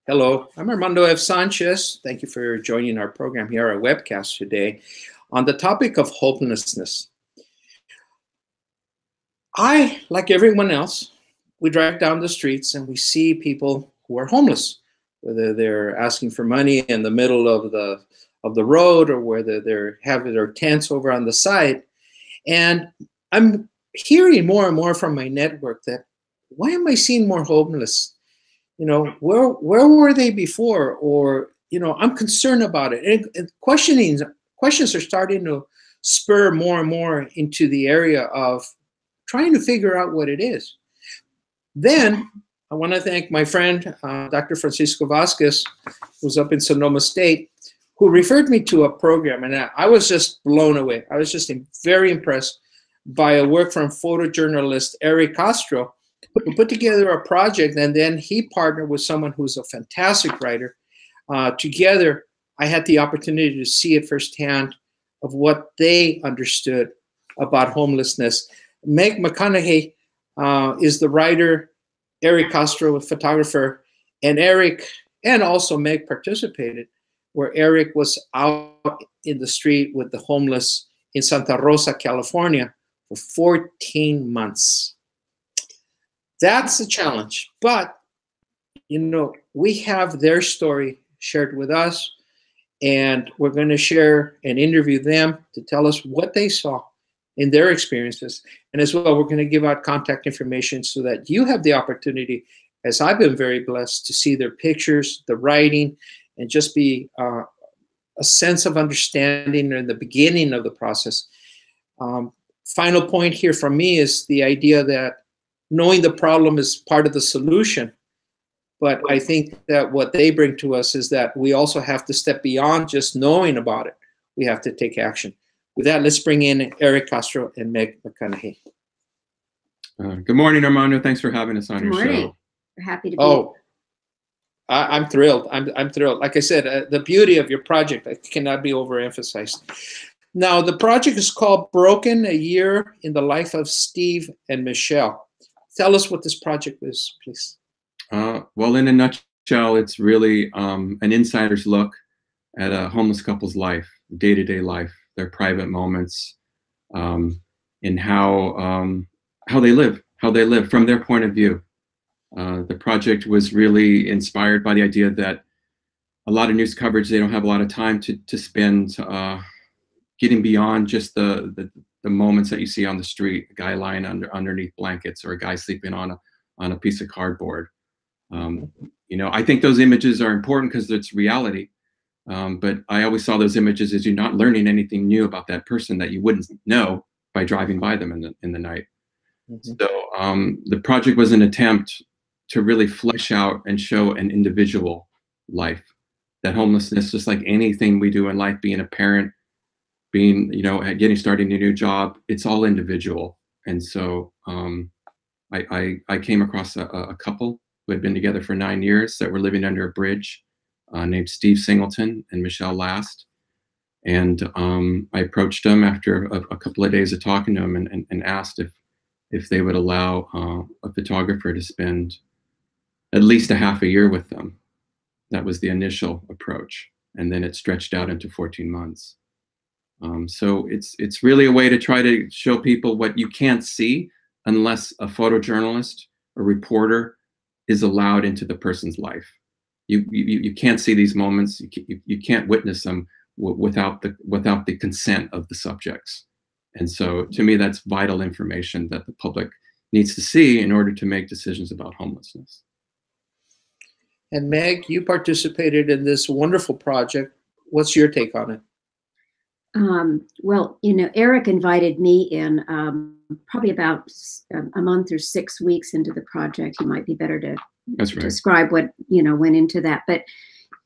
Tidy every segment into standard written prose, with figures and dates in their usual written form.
Hello, I'm Armando F. Sanchez. Thank you for joining our program here, our webcast today, on the topic of homelessness. I, like everyone else, we drive down the streets and we see people who are homeless, whether they're asking for money in the middle of the road or whether they're having their tents over on the side. And I'm hearing more and more from my network that why am I seeing more homeless? Where were they before? Or, I'm concerned about it. And questions are starting to spur more and more into the area of trying to figure out what it is. Then I want to thank my friend, Dr. Francisco Vasquez, who's up in Sonoma State, who referred me to a program. And I was just blown away. I was just very impressed by a work from photojournalist Eric Castro, who put together a project, and then he partnered with someone who's a fantastic writer. Together, I had the opportunity to see it firsthand of what they understood about homelessness. Meg McConahey is the writer, Eric Castro, a photographer, and Eric and also Meg participated, where Eric was out in the street with the homeless in Santa Rosa, California for 14 months. That's a challenge, but we have their story shared with us, and we're going to share and interview them to tell us what they saw in their experiences. And as well, we're going to give out contact information so that you have the opportunity, as I've been very blessed, to see their pictures, the writing, and just be a sense of understanding in the beginning of the process. Final point here from me is the idea that knowing the problem is part of the solution. But I think that what they bring to us is that we also have to step beyond just knowing about it. We have to take action. With that, let's bring in Eric Castro and Meg McConahey. Good morning, Armando. Thanks for having us on your show. We're happy to be here. I'm thrilled. I'm thrilled. Like I said, the beauty of your project cannot be overemphasized. Now, the project is called Broken, A Year in the Life of Steve and Michelle. Tell us what this project is, please. Well, in a nutshell, it's really an insider's look at a homeless couple's life, day-to-day life, their private moments, and how they live from their point of view. The project was really inspired by the idea that a lot of news coverage, they don't have a lot of time to spend getting beyond just the moments that you see on the street, a guy lying underneath blankets or a guy sleeping on a piece of cardboard. I think those images are important because it's reality. But I always saw those images as you're not learning anything new about that person that you wouldn't know by driving by them in the night. Mm-hmm. So the project was an attempt to really flesh out and show an individual life. That homelessness, just like anything we do in life, being a parent, starting a new job, it's all individual. And so I came across a couple who had been together for 9 years that were living under a bridge, named Steve Singleton and Michelle Last. And I approached them after a couple of days of talking to them and asked if they would allow a photographer to spend at least a half a year with them. That was the initial approach. And then it stretched out into 14 months. So it's really a way to try to show people what you can't see unless a photojournalist, a reporter, is allowed into the person's life. You can't see these moments. You can't witness them without the consent of the subjects. And so to me, that's vital information that the public needs to see in order to make decisions about homelessness. And Meg, you participated in this wonderful project. What's your take on it? Well, Eric invited me in probably about a month or 6 weeks into the project. He might be better to describe what, went into that. But,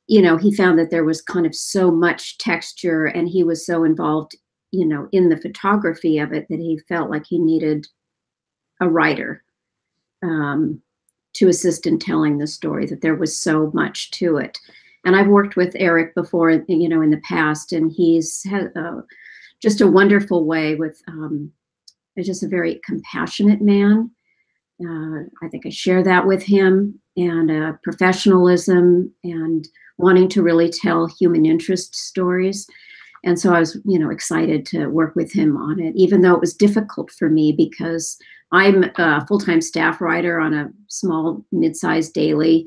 he found that there was kind of so much texture and he was so involved, in the photography of it that he felt like he needed a writer to assist in telling the story, that there was so much to it. And I've worked with Eric before, in the past, and he's had just a wonderful way with just a very compassionate man. I think I share that with him. and professionalism and wanting to really tell human interest stories. And so I was, excited to work with him on it, even though it was difficult for me because I'm a full-time staff writer on a small, mid-sized daily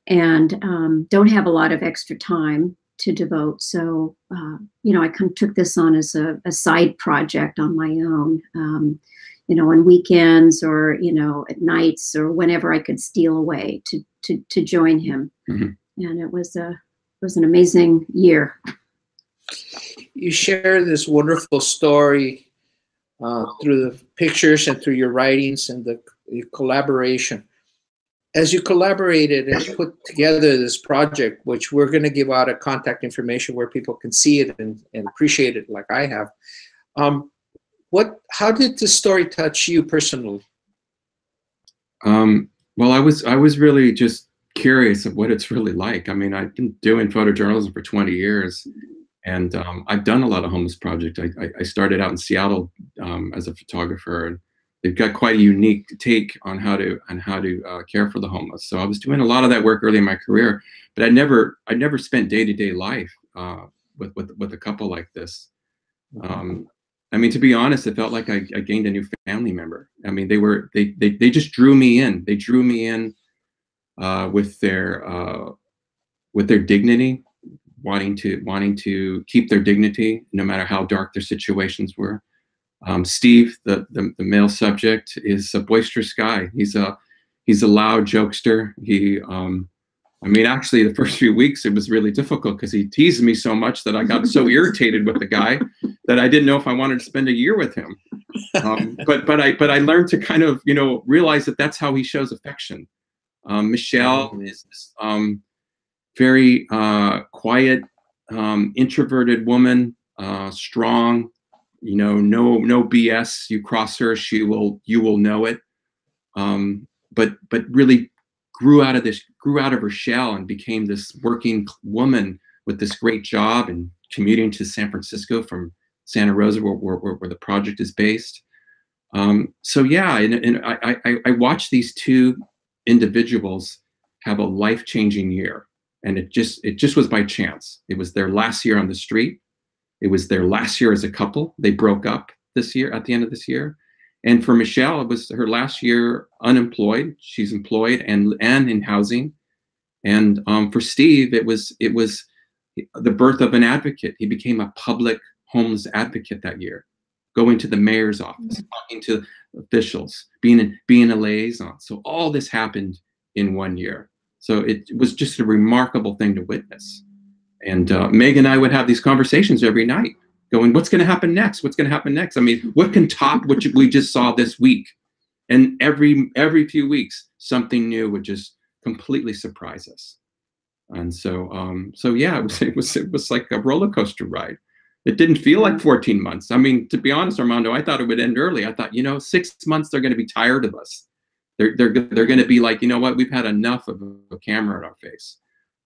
and don't have a lot of extra time to devote. So, I kind of took this on as a side project on my own, on weekends or, at nights or whenever I could steal away to join him. Mm-hmm. And it was an amazing year. You share this wonderful story through the pictures and through your writings and your collaboration. As you collaborated and put together this project, which we're going to give out a contact information where people can see it and appreciate it like I have, how did this story touch you personally? Well, I was really just curious of what it's really like. I mean, I've been doing photojournalism for 20 years, and I've done a lot of homeless projects. I started out in Seattle as a photographer, and they've got quite a unique take on how to care for the homeless. So I was doing a lot of that work early in my career, but I never spent day-to-day life with a couple like this. I mean, to be honest, it felt like I gained a new family member. I mean, they just drew me in. They drew me in with their dignity, wanting to keep their dignity no matter how dark their situations were. Steve, the male subject, is a boisterous guy. He's a loud jokester. I mean, actually, the first few weeks it was really difficult because he teased me so much that I got so irritated with the guy that I didn't know if I wanted to spend a year with him. But I learned to kind of realize that that's how he shows affection. Michelle is this very quiet, introverted woman, strong. No BS. You cross her, you will know it. But really grew out of her shell and became this working woman with this great job and commuting to San Francisco from Santa Rosa, where the project is based. So yeah, and I watched these two individuals have a life-changing year, and it just was by chance. It was their last year on the street. It was their last year as a couple. They broke up this year at the end of this year. And for Michelle, it was her last year unemployed. She's employed and in housing. And for Steve, it was the birth of an advocate. He became a public homeless advocate that year, going to the mayor's office, talking to officials, being a liaison. So all this happened in 1 year. So it was just a remarkable thing to witness. And Meg and I would have these conversations every night, going, what's going to happen next? What's going to happen next? I mean, what can top what we just saw this week? And every few weeks, something new would just completely surprise us. And so yeah, it was like a roller coaster ride. It didn't feel like 14 months. I mean, to be honest, Armando, I thought it would end early. I thought, 6 months, they're going to be tired of us. They're going to be like, you know what? We've had enough of a camera in our face.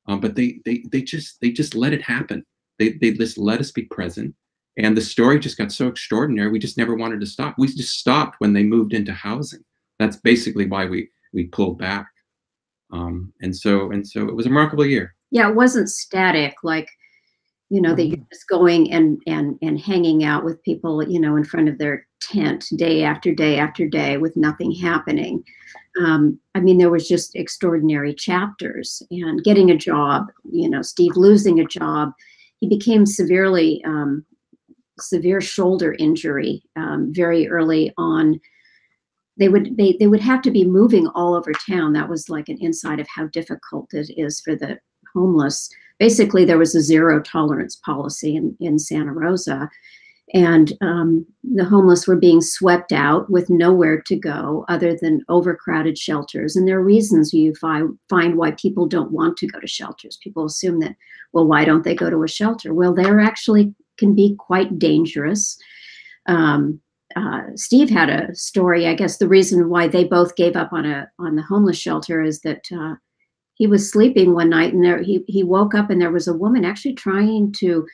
But they just let it happen. They just let us be present. And the story just got so extraordinary. We just never wanted to stop. We just stopped when they moved into housing. That's basically why we pulled back. And so it was a remarkable year. Yeah, it wasn't static like, that you're just going and hanging out with people, in front of their tent day after day after day with nothing happening. I mean, there was just extraordinary chapters and getting a job, Steve losing a job. He became severe shoulder injury very early on. They would have to be moving all over town. That was like an insight of how difficult it is for the homeless. Basically, there was a zero tolerance policy in Santa Rosa. And the homeless were being swept out with nowhere to go other than overcrowded shelters. And there are reasons you find why people don't want to go to shelters. People assume that, well, why don't they go to a shelter? Well, they're actually can be quite dangerous. Steve had a story. I guess the reason why they both gave up on the homeless shelter is that he was sleeping one night and he woke up and there was a woman actually trying to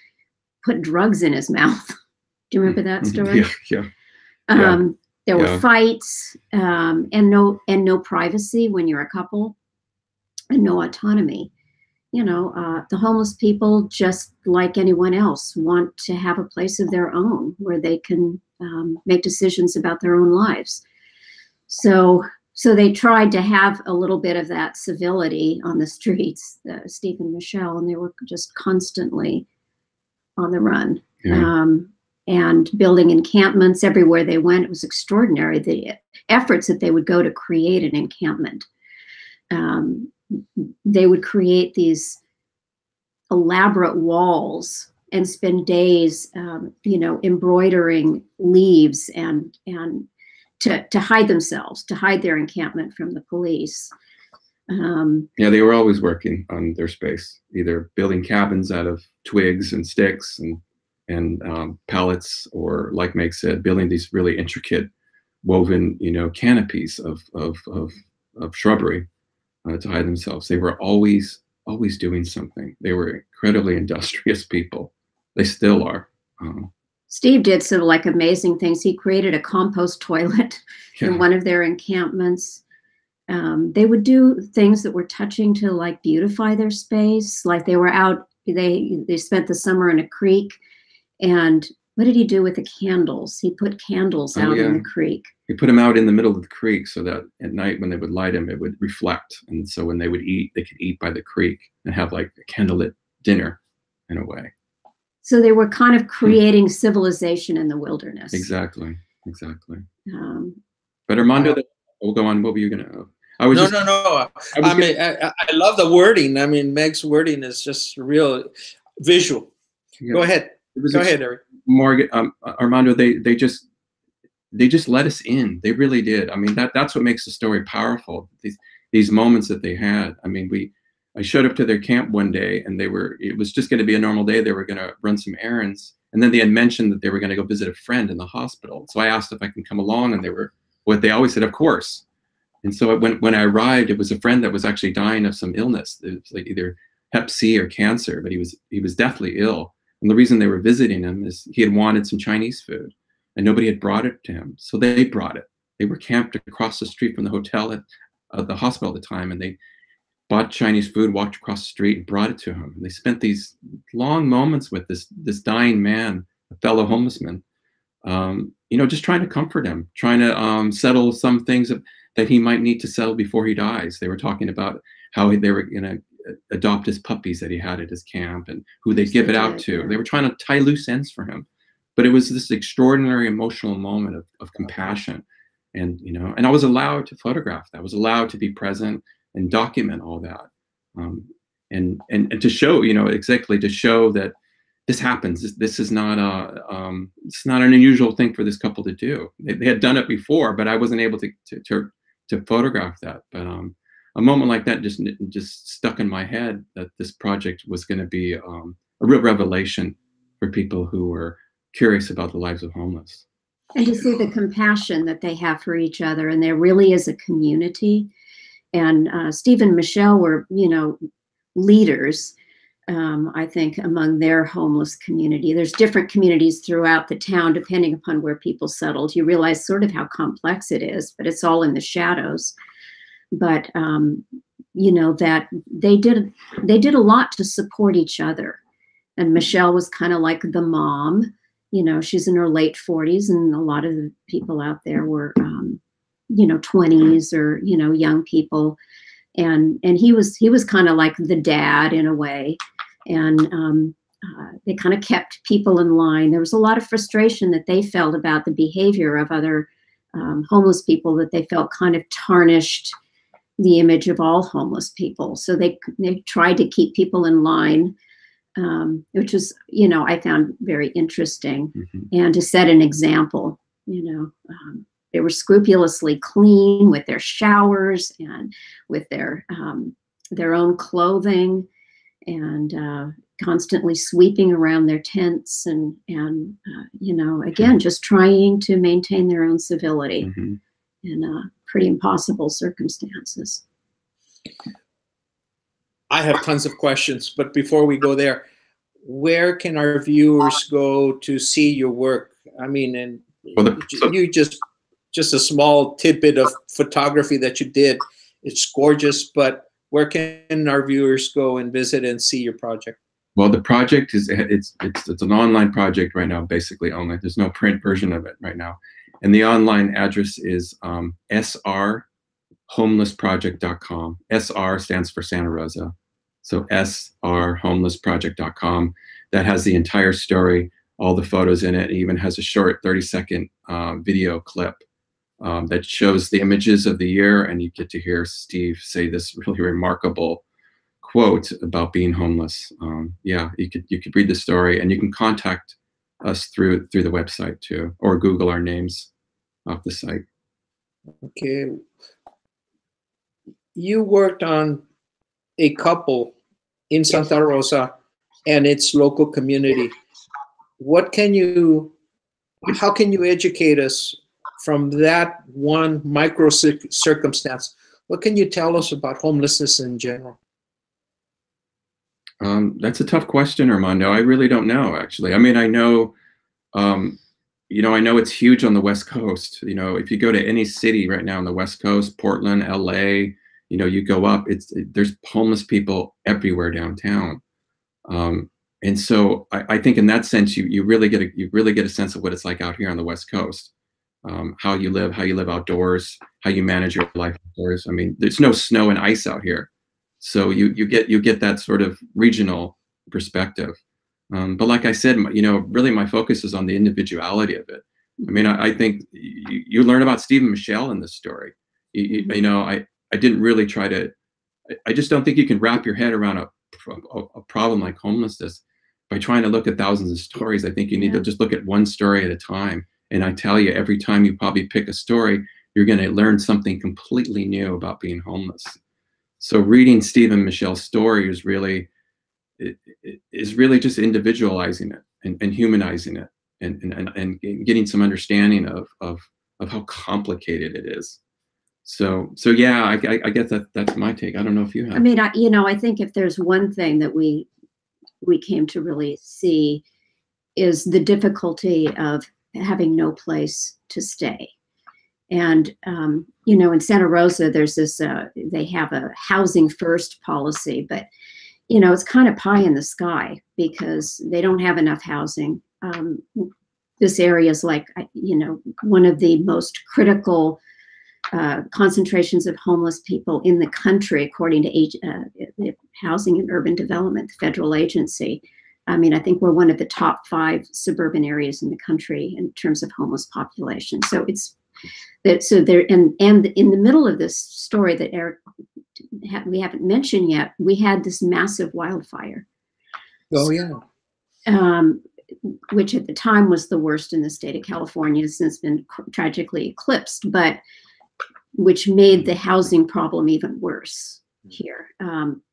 put drugs in his mouth. Do you remember that story? Yeah. There were fights and no privacy when you're a couple. and no autonomy. The homeless people, just like anyone else, want to have a place of their own where they can make decisions about their own lives. So they tried to have a little bit of that civility on the streets, Steve and Michelle, and they were just constantly on the run. Yeah. And building encampments everywhere they went. It was extraordinary, the efforts that they would go to create an encampment. They would create these elaborate walls and spend days, embroidering leaves and to hide themselves, to hide their encampment from the police. Yeah, they were always working on their space, either building cabins out of twigs and sticks and pallets, or, like Meg said, building these really intricate woven, canopies of shrubbery to hide themselves. They were always doing something. They were incredibly industrious people. They still are. Steve did some amazing things. He created a compost toilet in one of their encampments. They would do things that were touching to beautify their space. Like they were out, they spent the summer in a creek, and what did he do with the candles? He put candles out in the creek. He put them out in the middle of the creek so that at night when they would light them, it would reflect. And so when they would eat, they could eat by the creek and have a candlelit dinner in a way. So they were kind of creating civilization in the wilderness. Exactly. But Armando, we'll go on. What were you going to? No. I love the wording. I mean, Meg's wording is just real visual. Yeah. Go ahead. Go ahead, Eric. Morgan, Armando, they just let us in. They really did. I mean, that's what makes the story powerful. These moments that they had. I mean, I showed up to their camp one day, and it was just going to be a normal day. They were going to run some errands, and then they had mentioned that they were going to go visit a friend in the hospital. So I asked if I can come along, and they always said, of course. And so when I arrived, it was a friend that was actually dying of some illness. It was either Hep C or cancer, but he was deathly ill. And the reason they were visiting him is he had wanted some Chinese food, and nobody had brought it to him. So they brought it. They were camped across the street from the hotel at the hospital at the time, and they bought Chinese food, walked across the street, and brought it to him. And they spent these long moments with this dying man, a fellow homeless man, just trying to comfort him, trying to settle some things that he might need to settle before he dies. They were talking about how they were going to adopt his puppies that he had at his camp and who they'd give it out to. Yeah. They were trying to tie loose ends for him. But it was this extraordinary emotional moment of compassion. And, and I was allowed to photograph that. I was allowed to be present and document all that. And to show, exactly to show that this happens. This is not it's not an unusual thing for this couple to do. They had done it before, but I wasn't able to photograph that. But a moment like that just stuck in my head, that this project was going to be a real revelation for people who were curious about the lives of homeless. And to see the compassion that they have for each other, and there really is a community. And Steve and Michelle were, leaders, I think, among their homeless community. There's different communities throughout the town, depending upon where people settled. You realize sort of how complex it is, but it's all in the shadows. But that they did a lot to support each other. And Michelle was kind of like the mom. She's in her late 40s, and a lot of the people out there were 20s or young people, and he was kind of like the dad in a way, and they kind of kept people in line. There was a lot of frustration that they felt about the behavior of other homeless people, that they felt kind of tarnished the image of all homeless people. So they tried to keep people in line, which was, I found very interesting. Mm-hmm. And to set an example. They were scrupulously clean with their showers and with their own clothing, and constantly sweeping around their tents, and again, just trying to maintain their own civility. Mm-hmm. In pretty impossible circumstances. I have tons of questions, but before we go there, where can our viewers go to see your work? I mean, and you just a small tidbit of photography that you did. It's gorgeous, but where can our viewers go and visit and see your project? Well, the project is it's an online project right now, basically only. There's no print version of it right now, and the online address is srhomelessproject.com. SR stands for Santa Rosa, so srhomelessproject.com. That has the entire story, all the photos in it. It even has a short 30-second video clip that shows the images of the year, and you get to hear Steve say this really remarkable quote about being homeless. Yeah, you could read the story, and you can contact us through the website too, or Google our names off the site. Okay. You worked on a couple in Santa Rosa and its local community. How can you educate us from that one micro circumstance? What can you tell us about homelessness in general? That's a tough question, Armando. I really don't know, actually. I mean, I know, I know it's huge on the West Coast. If you go to any city right now on the West Coast, Portland, LA, you go up, there's homeless people everywhere downtown. And so I think in that sense, you really get a sense of what it's like out here on the West Coast. How you live outdoors, how you manage your life outdoors. I mean, there's no snow and ice out here. So you get that sort of regional perspective. But like I said, really my focus is on the individuality of it. I mean, I think you learn about Steve and Michelle in this story. I didn't really try to, I just don't think you can wrap your head around a problem like homelessness by trying to look at thousands of stories. I think you need to just look at one story at a time. And I tell you, every time you probably pick a story, you're going to learn something completely new about being homeless. So reading Steve and Michelle's story is really just individualizing it and humanizing it and getting some understanding of how complicated it is. So yeah, I guess that's my take. I don't know if you have. I mean, I think if there's one thing that we came to really see is the difficulty of having no place to stay. And, in Santa Rosa, there's this, they have a housing first policy, but, it's kind of pie in the sky because they don't have enough housing. This area is like, one of the most critical concentrations of homeless people in the country, according to the Housing and Urban Development, the federal agency. I mean, I think we're one of the top 5 suburban areas in the country in terms of homeless population. So there, and in the middle of this story that Eric we haven't mentioned yet, we had this massive wildfire. Oh yeah. Which at the time was the worst in the state of California, since been tragically eclipsed, but which made the housing problem even worse here.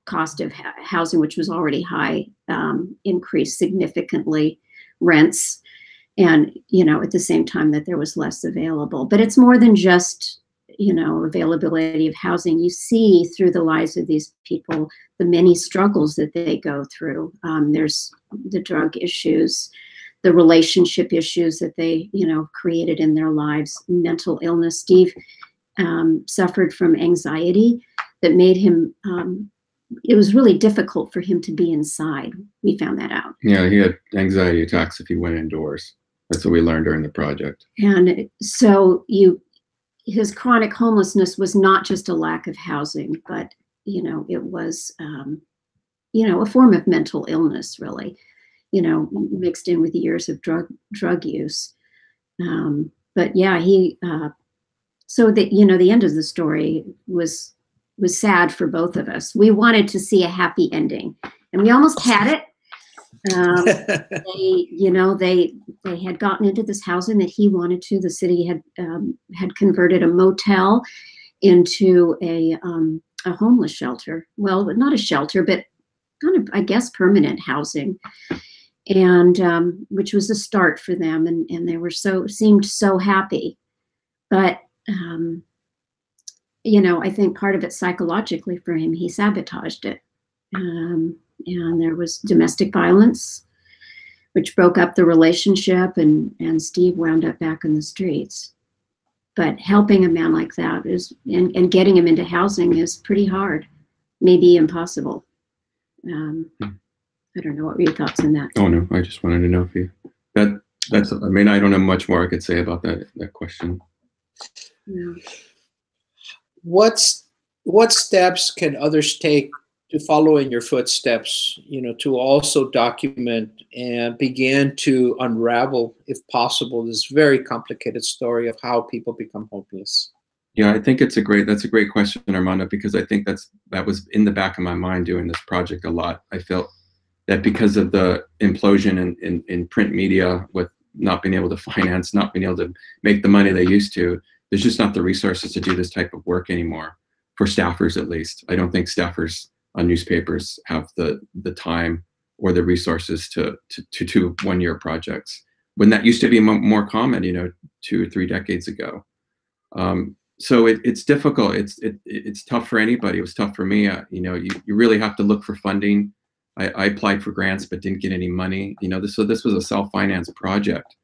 Cost of housing, which was already high, increased significantly, rents, and at the same time that there was less available. But it's more than just availability of housing. You see through the lives of these people the many struggles that they go through. There's the drug issues, the relationship issues that they created in their lives, mental illness. Steve suffered from anxiety that made him, it was really difficult for him to be inside. We found that out. Yeah, he had anxiety attacks if he went indoors. That's what we learned during the project. And so his chronic homelessness was not just a lack of housing, but, it was, a form of mental illness, really, mixed in with years of drug use. But yeah, so that, the end of the story was sad for both of us. We wanted to see a happy ending, and we almost had it. They had gotten into this housing that he wanted to. The city had converted a motel into a homeless shelter. Well, not a shelter, but kind of, I guess, permanent housing, and which was a start for them. And they seemed so happy, but I think part of it psychologically for him, he sabotaged it. And there was domestic violence, which broke up the relationship, and Steve wound up back in the streets. But helping a man like that and getting him into housing is pretty hard. may be impossible. I don't know, what were your thoughts on that? Oh no, I just wanted to know if you, that's, I mean, I don't know much more I could say about that question. Yeah. What steps can others take to follow in your footsteps, you know, to also document and begin to unravel, if possible, this very complicated story of how people become homeless? Yeah, I think that's a great question, Armando, because I think that was in the back of my mind doing this project a lot. I felt that because of the implosion in print media, with not being able to finance, not being able to make the money they used to, there's just not the resources to do this type of work anymore, for staffers at least. I don't think staffers on newspapers have the time or the resources to do one-year projects, when that used to be more common, you know, 2 or 3 decades ago. So it's difficult. It's tough for anybody. It was tough for me. You know, you really have to look for funding. I applied for grants but didn't get any money. You know, so this was a self-financed project.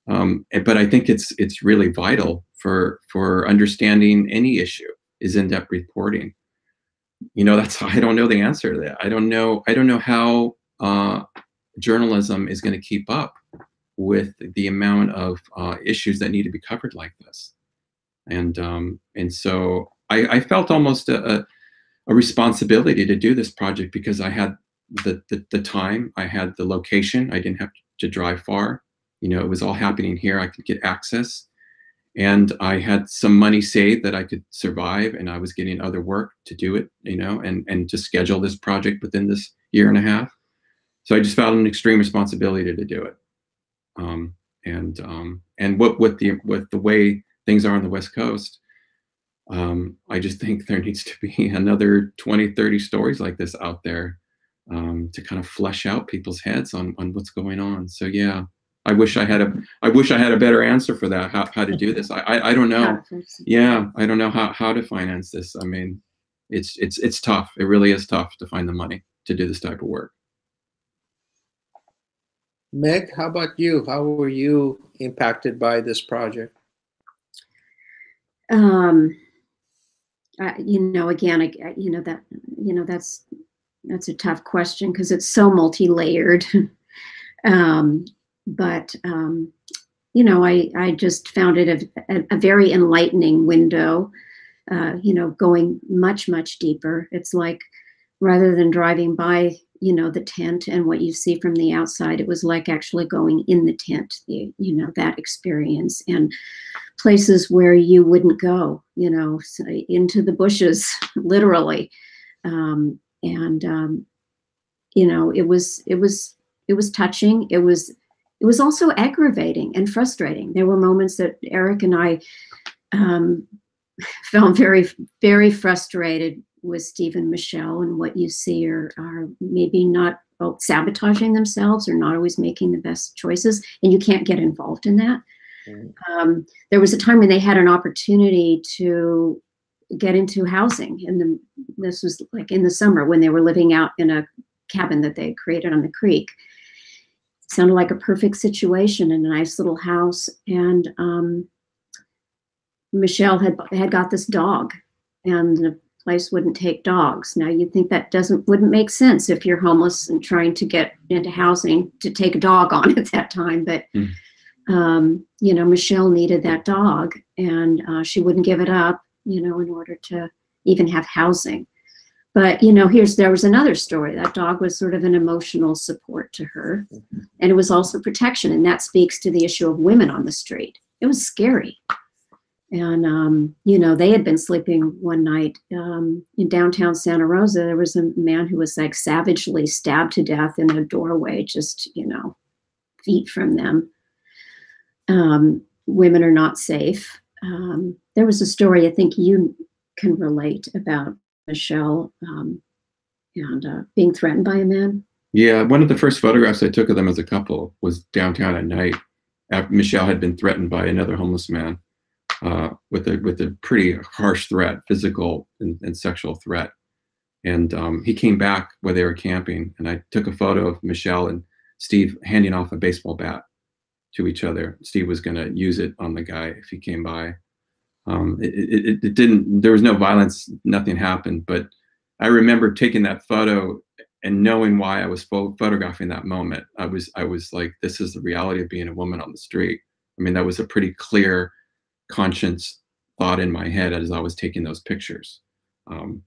But I think it's really vital for understanding any issue is in-depth reporting. You know, I don't know the answer to that. I don't know how journalism is going to keep up with the amount of issues that need to be covered like this. And so I felt almost a responsibility to do this project, because I had the time, I had the location, I didn't have to drive far. You know, it was all happening here. I could get access, and I had some money saved that I could survive, and I was getting other work to do it, you know, and to schedule this project within this 1.5 years. So I just felt an extreme responsibility to do it. And with the way things are on the West Coast, I just think there needs to be another 20, 30 stories like this out there, to kind of flesh out people's heads on what's going on. So yeah, I wish I had a better answer for that, how to do this. I don't know. Yeah, I don't know how to finance this. I mean, it's tough. It really is tough to find the money to do this type of work. Meg, how about you? How were you impacted by this project? You know, again, that's a tough question, because it's so multi-layered. But you know, I just found it a very enlightening window, you know, going much, much deeper. It's like, rather than driving by, you know, the tent and what you see from the outside, it was like actually going in the tent, you know, that experience, and places where you wouldn't go, you know, into the bushes, literally. You know, it was touching. It was also aggravating and frustrating. There were moments that Eric and I felt very, very frustrated with Steve and Michelle, and what you see are maybe not sabotaging themselves, or not always making the best choices, and you can't get involved in that. There was a time when they had an opportunity to get into housing, and this was like in the summer, when they were living out in a cabin that they created on the creek. It sounded like a perfect situation in a nice little house, and Michelle had got this dog, and the place wouldn't take dogs. Now, you'd think that wouldn't make sense if you're homeless and trying to get into housing to take a dog on at that time, but you know, Michelle needed that dog, and she wouldn't give it up, you know, in order to even have housing. But, you know, there was another story. That dog was sort of an emotional support to her, and it was also protection. And that speaks to the issue of women on the street. It was scary. And, you know, they had been sleeping one night in downtown Santa Rosa. There was a man who was like savagely stabbed to death in a doorway, just, you know, feet from them. Women are not safe. There was a story I think you can relate about Michelle and being threatened by a man. Yeah, one of the first photographs I took of them as a couple was downtown at night, after Michelle had been threatened by another homeless man with a pretty harsh threat, physical and sexual threat. And he came back where they were camping, and I took a photo of Michelle and Steve handing off a baseball bat to each other. Steve was going to use it on the guy if he came by. It didn't, there was no violence, nothing happened, but I remember taking that photo and knowing why I was photographing that moment. I was like, this is the reality of being a woman on the street. I mean, that was a pretty clear, conscious thought in my head as I was taking those pictures, and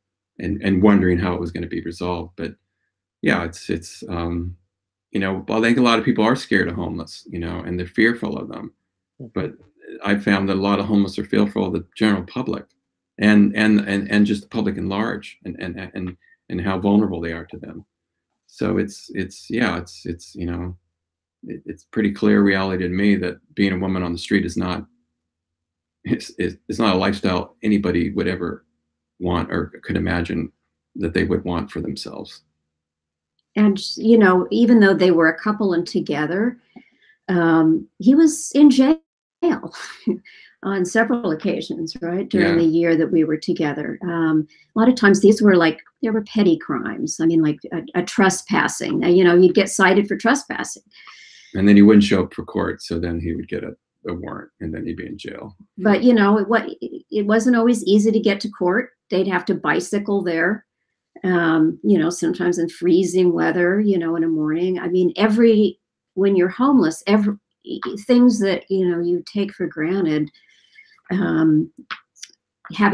wondering how it was going to be resolved. But yeah, it's you know, I think a lot of people are scared of homeless, you know, and they're fearful of them. But I found that a lot of homeless are fearful of the general public, and just the public in large, and how vulnerable they are to them. So it's you know, it's pretty clear reality to me that being a woman on the street is not it's not a lifestyle anybody would ever want or could imagine that they would want for themselves. And, you know, even though they were a couple and together, he was in jail on several occasions, right, during the year that we were together. A lot of times these were like, they were petty crimes. I mean, like a trespassing. You know, you'd get cited for trespassing. And then he wouldn't show up for court, so then he would get a warrant, and then he'd be in jail. But, you know, it wasn't always easy to get to court. They'd have to bicycle there. You know, sometimes in freezing weather, you know, in the morning. I mean, when you're homeless, things that, you know, you take for granted, having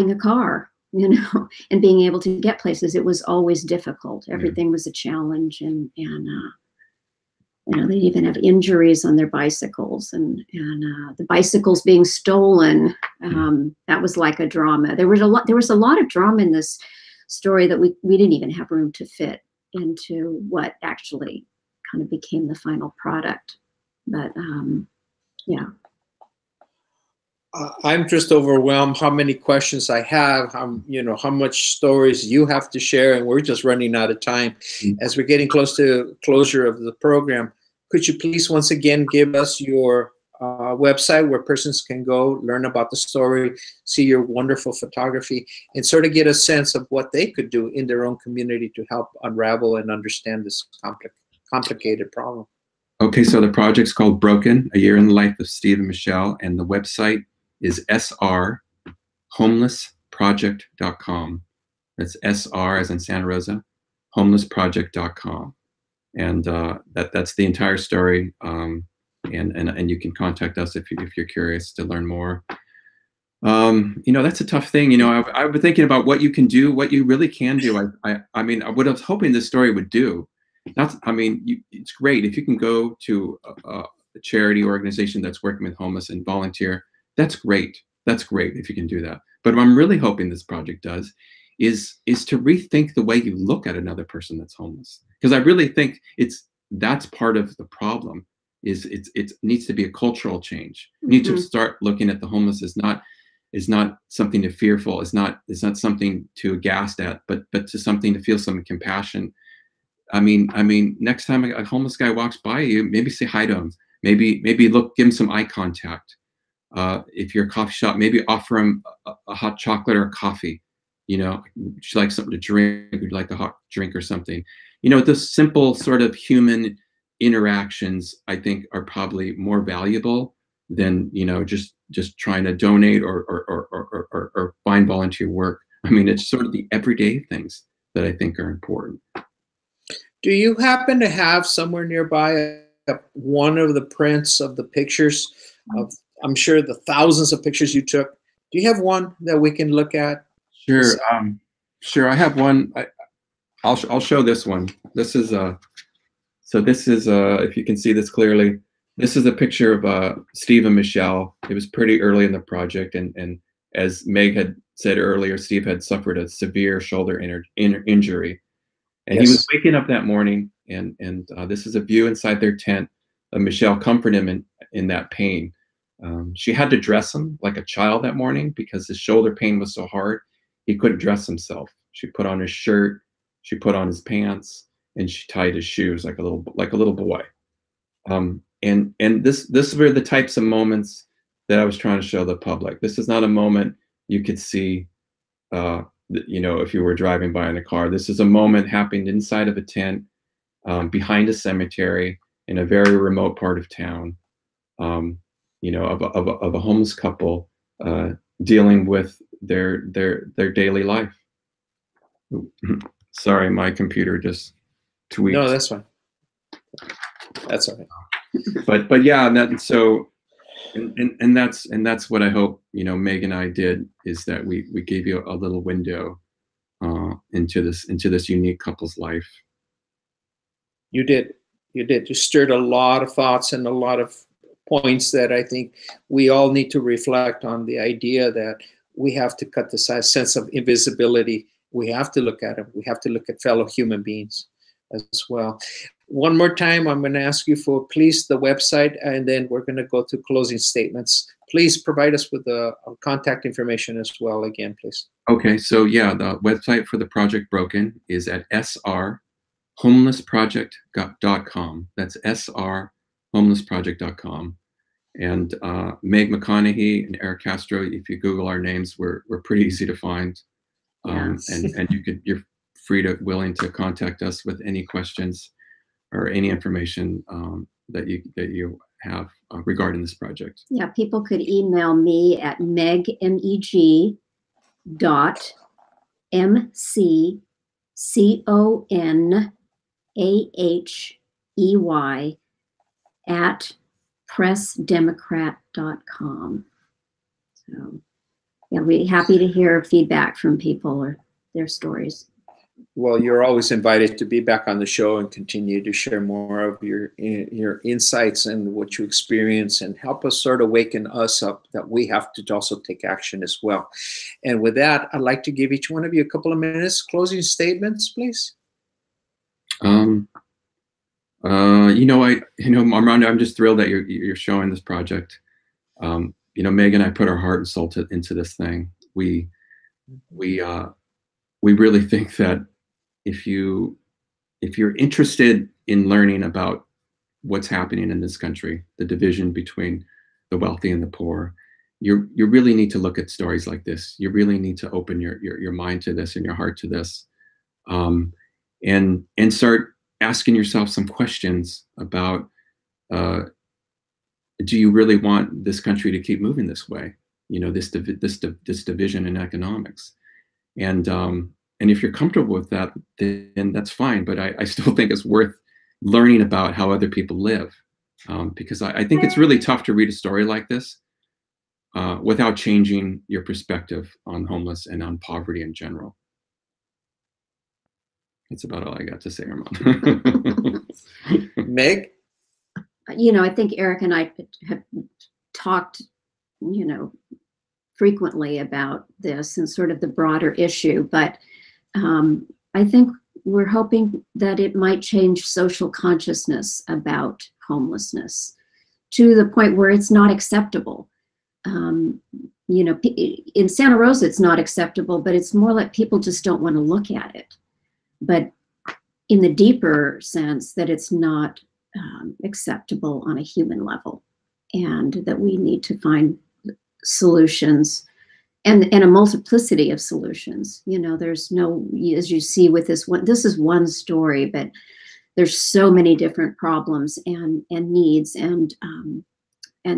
a car, you know, and being able to get places, it was always difficult. Everything was a challenge, and you know, they even have injuries on their bicycles, and the bicycles being stolen. That was like a drama. There was a lot of drama in this story that we didn't even have room to fit into what actually kind of became the final product. But yeah. I'm just overwhelmed how many questions I have, you know, how much stories you have to share, and we're just running out of time. As we're getting close to closure of the program, could you please once again give us your website where persons can go learn about the story, see your wonderful photography, and sort of get a sense of what they could do in their own community to help unravel and understand this complicated problem? Okay, so the project's called Broken, A Year in the Life of Steve and Michelle, and the website is srhomelessproject.com. That's SR as in Santa Rosa, homelessproject.com. And that's the entire story. And you can contact us if you're curious to learn more. You know, that's a tough thing. You know, I've been thinking about what you can do, what you really can do. I mean, what I was hoping this story would do. It's great if you can go to a charity organization that's working with homeless and volunteer. That's great. That's great if you can do that. But what I'm really hoping this project does is to rethink the way you look at another person that's homeless. Because I really think that's part of the problem. It needs to be a cultural change. You need to start looking at the homeless as not something to fearful. It's not something to aghast at, but to something to feel some compassion. I mean, next time a homeless guy walks by you, maybe say hi to him. Maybe give him some eye contact. If you're a coffee shop, maybe offer him a hot chocolate or a coffee. You know, would you like something to drink? Would you like a hot drink or something? You know, the simple sort of human interactions, I think, are probably more valuable than, you know, just trying to donate or find volunteer work. I mean, it's sort of the everyday things that I think are important. Do you happen to have somewhere nearby one of the prints of the pictures of, I'm sure, the thousands of pictures you took? Do you have one that we can look at? Sure. Sure. I have one. I'll show this one. This is if you can see this clearly, this is a picture of Steve and Michelle. It was pretty early in the project, and as Meg had said earlier, Steve had suffered a severe shoulder injury, and he was waking up that morning, and this is a view inside their tent of Michelle comforting him in that pain. She had to dress him like a child that morning because his shoulder pain was so hard. He couldn't dress himself. She put on his shirt, she put on his pants, and she tied his shoes like a little boy. And this were the types of moments that I was trying to show the public. This is not a moment you could see, you know, if you were driving by in a car. This is a moment happening inside of a tent, behind a cemetery in a very remote part of town. You know, of a homeless couple dealing with their daily life. Sorry, my computer just tweaked. No, that's fine. That's all right. But yeah, and that's what I hope, you know, Meg and I did, is that we gave you a little window into this unique couple's life. You did. You stirred a lot of thoughts and a lot of points that I think we all need to reflect on. The idea that we have to cut this sense of invisibility. We have to look at it. We have to look at fellow human beings as well. One more time, I'm going to ask you for, please, the website, and then we're going to go to closing statements. Please provide us with the contact information as well again, please. Okay, so yeah, the website for the Project Broken is at srhomelessproject.com. That's srhomelessproject.com. And Meg McConahey and Eric Castro, if you Google our names, we're pretty easy to find. Yes. And you're willing to contact us with any questions or any information that you have regarding this project. Yeah, people could email me at meg.mcconahey@pressdemocrat.com. So yeah, we're happy to hear feedback from people or their stories. Well, you're always invited to be back on the show and continue to share more of your insights and what you experience, and help us sort of waken us up that we have to also take action as well. And with that, I'd like to give each one of you a couple of minutes. Closing statements, please. Armando, I'm just thrilled that you're showing this project. Meg and I put our heart and soul into this thing. We really think that if you're interested in learning about what's happening in this country, the division between the wealthy and the poor, you really need to look at stories like this. You really need to open your mind to this and your heart to this, and start asking yourself some questions about, do you really want this country to keep moving this way? You know, this division in economics. And if you're comfortable with that, then that's fine. But I still think it's worth learning about how other people live, because I think it's really tough to read a story like this without changing your perspective on homeless and on poverty in general. That's about all I got to say, Armando. Meg? I think Eric and I have talked, frequently about this and sort of the broader issue, but I think we're hoping that it might change social consciousness about homelessness to the point where it's not acceptable. In Santa Rosa, it's not acceptable, but it's more like people just don't want to look at it. But in the deeper sense, that it's not acceptable on a human level, and that we need to find solutions and a multiplicity of solutions. There's no, as you see with this one, this is one story, but there's so many different problems and needs, and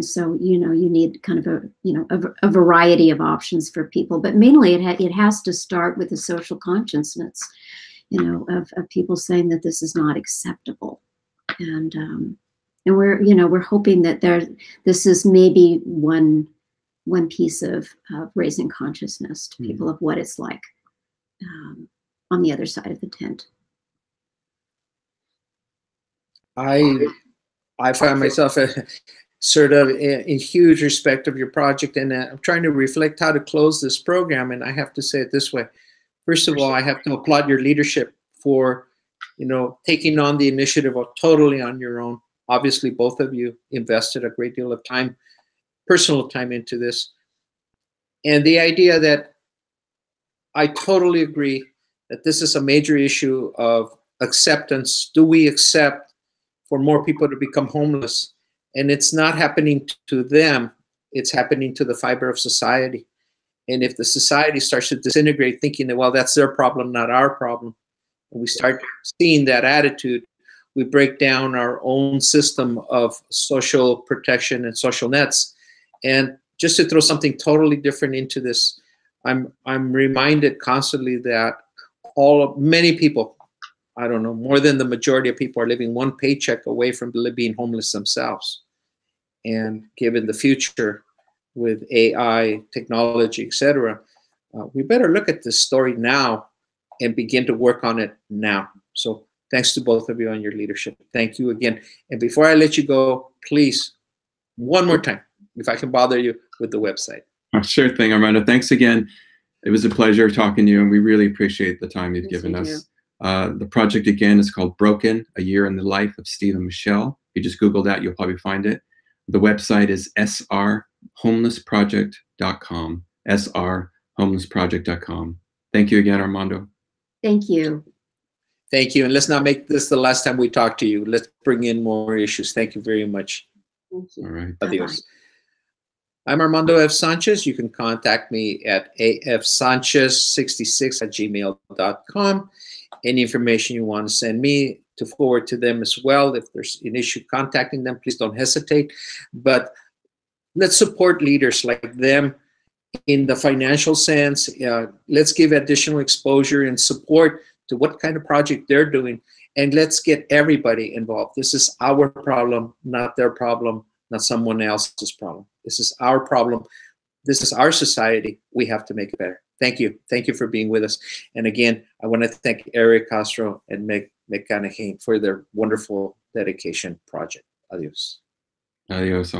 so you need kind of a variety of options for people. But mainly it has to start with the social consciousness, of people saying that this is not acceptable, and we're hoping that this is maybe one piece of raising consciousness to people of what it's like on the other side of the tent. I find myself sort of in huge respect of your project, and I'm trying to reflect how to close this program, and I have to say it this way. First of all, I have to applaud your leadership for, taking on the initiative totally on your own. Obviously, both of you invested a great deal of time, personal time, into this. And the idea that I totally agree that this is a major issue of acceptance. Do we accept for more people to become homeless? And it's not happening to them, it's happening to the fiber of society. And if the society starts to disintegrate, thinking that, well, that's their problem, not our problem, and we start seeing that attitude, we break down our own system of social protection and social nets. And just to throw something totally different into this, I'm reminded constantly that many people, I don't know, more than the majority of people are living one paycheck away from being homeless themselves. And given the future with AI, technology, etc., we better look at this story now and begin to work on it now. So thanks to both of you on your leadership. Thank you again. And before I let you go, please, one more time, if I can bother you with the website. Sure thing, Armando. Thanks again. It was a pleasure talking to you, and we really appreciate the time you've given us. The project, again, is called Broken, A Year in the Life of Steve and Michelle. If you just Google that, you'll probably find it. The website is srhomelessproject.com, srhomelessproject.com. Thank you again, Armando. Thank you. Thank you. And let's not make this the last time we talk to you. Let's bring in more issues. Thank you very much. Thank you. All right. Adios. Bye-bye. I'm Armando F. Sanchez. You can contact me at afsanchez66@gmail.com. Any information you want to send me to forward to them as well. If there's an issue contacting them, please don't hesitate. But let's support leaders like them in the financial sense. Let's give additional exposure and support to what kind of project they're doing. And let's get everybody involved. This is our problem, not their problem, not someone else's problem. This is our problem. This is our society. We have to make it better. Thank you. Thank you for being with us. And again, I want to thank Armando Castro and Meg McConahey for their wonderful dedication project. Adios. Adios.